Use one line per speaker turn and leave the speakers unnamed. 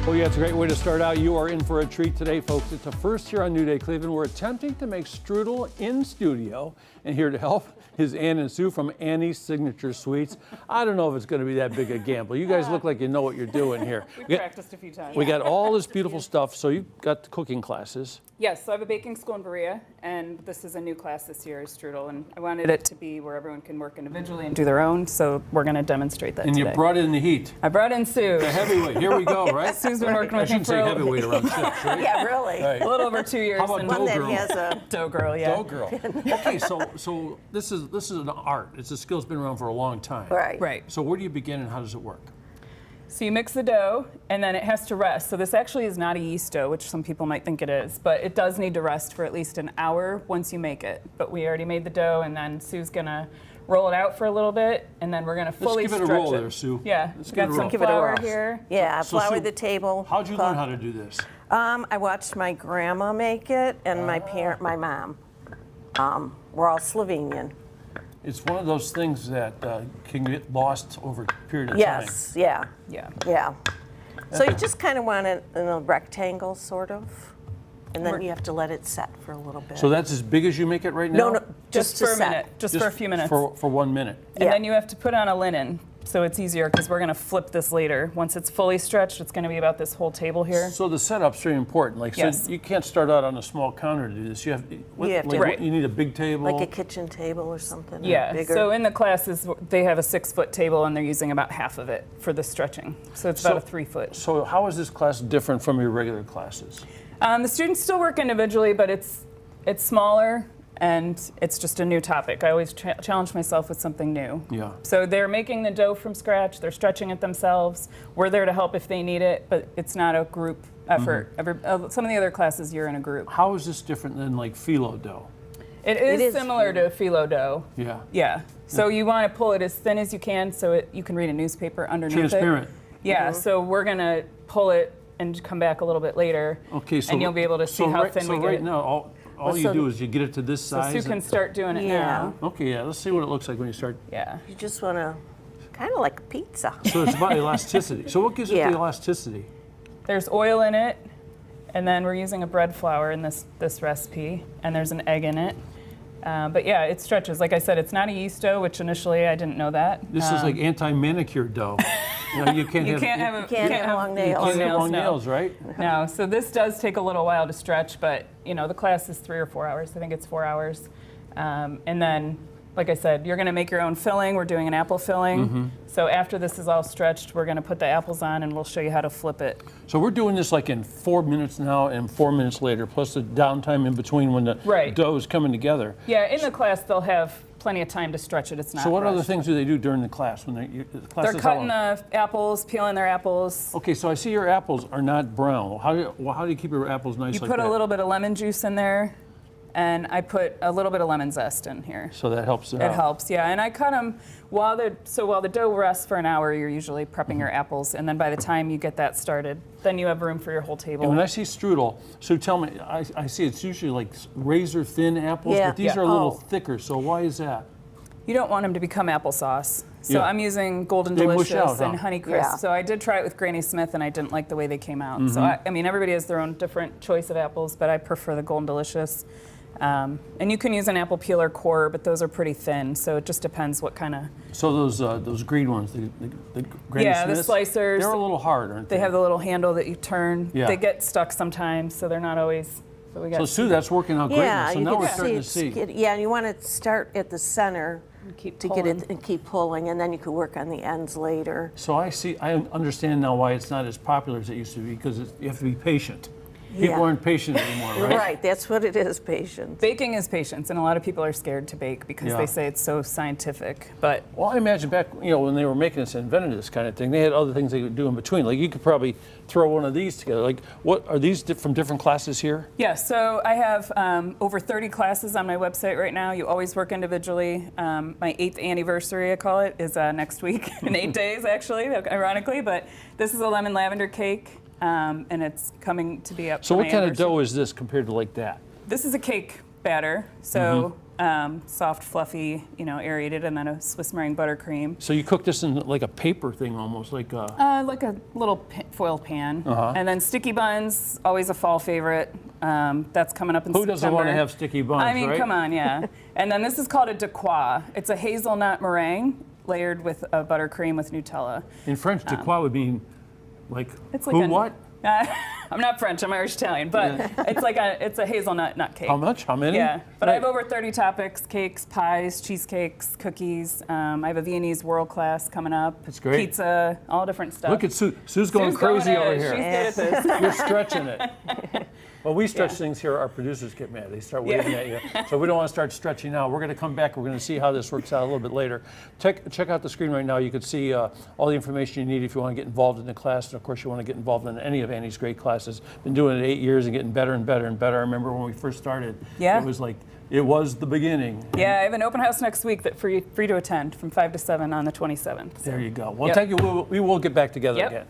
Oh yeah, it's a great way to start out. You are in for a treat today, folks. It's a first here on New Day Cleveland. We're attempting to make strudel in studio, and here to help is Ann and Sue from Annie's Signature Sweets. I don't know if it's going to be that big a gamble. You guys look like you know what you're doing here.
We practiced a few times.
We got all this beautiful stuff. So you got the cooking classes.
Yes, so I have a baking school in Berea, and this is a new class this year, strudel, and I wanted it to be where everyone can work individually and do their own, so we're going to demonstrate that
And
today.
you brought in the heat.
I brought in Sue.
The heavyweight. Here we go, right?
Sue's been working
I
with me
shouldn't say
for
heavyweight around chips, right?
Yeah, really.
Right.
a little over 2 years.
How about
and
dough
One that
girl?
has a
Dough girl, yeah.
Dough girl. Okay, so this is an art. It's a skill that's been around for a long time.
right.
Right.
So where do you begin and how does it work?
So you mix the dough, and then it has to rest. So this actually is not a yeast dough, which some people might think it is, but it does need to rest for at least an hour once you make it. But we already made the dough, and then Sue's gonna roll it out for a little bit, and then we're gonna fully
give it a
stretch
roll
it.
there, Sue.
Yeah,
Let's
we
give it
got
a
some
roll.
Give it a
flour
roll.
here.
Yeah,
So,
flour
Sue,
the table.
How'd you learn how to do this?
I watched my grandma make it, and my mom. We're all Slovenian.
It's one of those things that can get lost over a period of
Yes, yeah,
Yeah.
yeah. So you just kind of want it in a rectangle, sort of, and then you have to let it set for a little bit.
time. So that's as big as you make it right now?
no,
Just
to
for a
set.
minute, just for a few minutes.
For 1 minute.
And
Yeah.
then you have to put on a linen, so it's easier because we're gonna flip this later. Once it's fully stretched, it's gonna be about this whole table here.
So the setup's very important. Like,
Yes.
so you can't start out on a small counter to do this. You have to,
Right.
you need a big table.
Like a kitchen table or something. or
Yeah,
bigger.
so in the classes, they have a 6-foot table and they're using about half of it for the stretching. So it's about a 3-foot.
So how is this class different from your regular classes?
The students still work individually, but it's smaller and it's just a new topic. I always challenge myself with something new.
Yeah.
So they're making the dough from scratch, they're stretching it themselves. We're there to help if they need it, but it's not a group effort. Some of the other classes, you're in a group.
How is this different than like phyllo dough?
It is
is
similar to phyllo dough.
Yeah.
Yeah. So you want to pull it as thin as you can so you can read a newspaper underneath
Transparent.
it. Yeah, so we're going to pull it and come back a little bit later.
Okay, so
and you'll be able to see how thin we get
right
it.
now, all you do is you get it to this
So
size.
Sue can
and-
start doing it now.
Okay, yeah. Let's see what it looks like when you start.
Yeah.
You just want to, kind of like pizza.
So it's about elasticity. So what gives it
Yeah.
the elasticity?
There's oil in it, and then we're using a bread flour in this recipe, and there's an egg in it. But yeah, it stretches. Like I said, it's not a yeast dough, which initially I didn't know that.
This is like anti-manicure dough. You know, you can't
You
have,
can't have
can't have long nails.
you can't have long
no.
nails, right?
No, so this does take a little while to stretch, but you know the class is 3 or 4 hours. I think it's 4 hours, and then, like I said, you're going to make your own filling. We're doing an apple filling. So after this is all stretched, we're going to put the apples on, and we'll show you how to flip it.
So we're doing this like in 4 minutes now and 4 minutes later, plus the downtime in between when the
Right.
dough is coming together.
Yeah, in the class they'll have plenty of time to stretch it. It's not.
So what other
rushed.
things do they do during the class when the class
They're
is how
cutting
long?
the apples, peeling their apples.
Okay, so I see your apples are not brown. How do you keep your apples nice
You
like
put
that?
a little bit of lemon juice in there, and I put a little bit of lemon zest in here.
So that helps it
It
out.
helps, yeah. And I cut them while the dough rests for an hour. You're usually prepping your apples, and then by the time you get that started, then you have room for your whole table.
And when I see strudel, so tell me, I see it's usually like razor thin apples,
Yeah.
but these
Yeah.
are a little
Oh.
thicker. So why is that?
You don't want them to become applesauce. So
Yeah.
I'm using Golden
They mush
Delicious
out,
and
huh?
Honey Crisp.
Yeah.
So I did try it with Granny Smith, and I didn't like the way they came out. So
Mm-hmm.
I mean, everybody has their own different choice of apples, but I prefer the Golden Delicious. And you can use an apple peeler core, but those are pretty thin. So it just depends what kind of.
So those green ones, the Granny
Yeah, the
Smiths,
slicers.
they're a little hard, aren't they?
They have the little handle that you turn.
Yeah.
They get stuck sometimes, so they're not always. So we got.
So Sue, that's working out great.
Yeah,
now. So
you
now
can
we're starting to see.
Yeah, and you want to start at the center
keep
to
pulling.
get it and keep pulling, and then you can work on the ends later.
So I understand now why it's not as popular as it used to be, because you have to be patient. People
Yeah.
aren't patient anymore, right?
Right, that's what it is, patience.
Baking is patience, and a lot of people are scared to bake because
Yeah.
they say it's so scientific. But
Well, I imagine back, when they were making this, invented this kind of thing, they had other things they could do in between. Like you could probably throw one of these together. Like, what are these from different classes here?
yeah, so I have over 30 classes on my website right now. You always work individually. My 8th anniversary, I call it, is next week in 8 days, actually, ironically. But this is a lemon lavender cake. And it's coming to be up.
So
for
what
my
kind of
anniversary.
dough is this compared to like that?
This is a cake batter. So soft, fluffy, aerated, and then a Swiss meringue buttercream.
So you cook this in like a paper thing almost, like
Like a little foil pan. And then sticky buns, always a fall favorite. That's coming up in
who
September.
doesn't want to have sticky buns,
I mean,
right?
come on, yeah. And then this is called a de croix. It's a hazelnut meringue layered with a buttercream with Nutella.
In French, de quoi would mean like,
It's like
who
a-
what?
I'm not French, I'm Irish Italian, but it's a hazelnut nut cake.
How much? How many?
Yeah, but I have
Right.
over 30 topics: cakes, pies, cheesecakes, cookies. I have a Viennese world class coming up.
That's great.
Pizza, all different stuff.
Look at Sue. Sue's going
Sue's
crazy
going
over
at it.
here.
She's good at this.
You're stretching it. Well, we stretch things here. Our producers get mad. They start waving at you. So we don't want to start stretching now. We're going to come back. We're going to see how this works out a little bit later. Check out the screen right now. You can see all the information you need if you want to get involved in the class. And of course, you want to get involved in any of Annie's great classes. Been doing it 8 years and getting better and better and better. I remember when we first started.
Yeah.
It was like, it was the beginning.
Yeah, I have an open house next week that free to attend from 5 to 7 on the 27th.
There you go. Well,
Yep.
thank you. We will get back together
Yep.
again.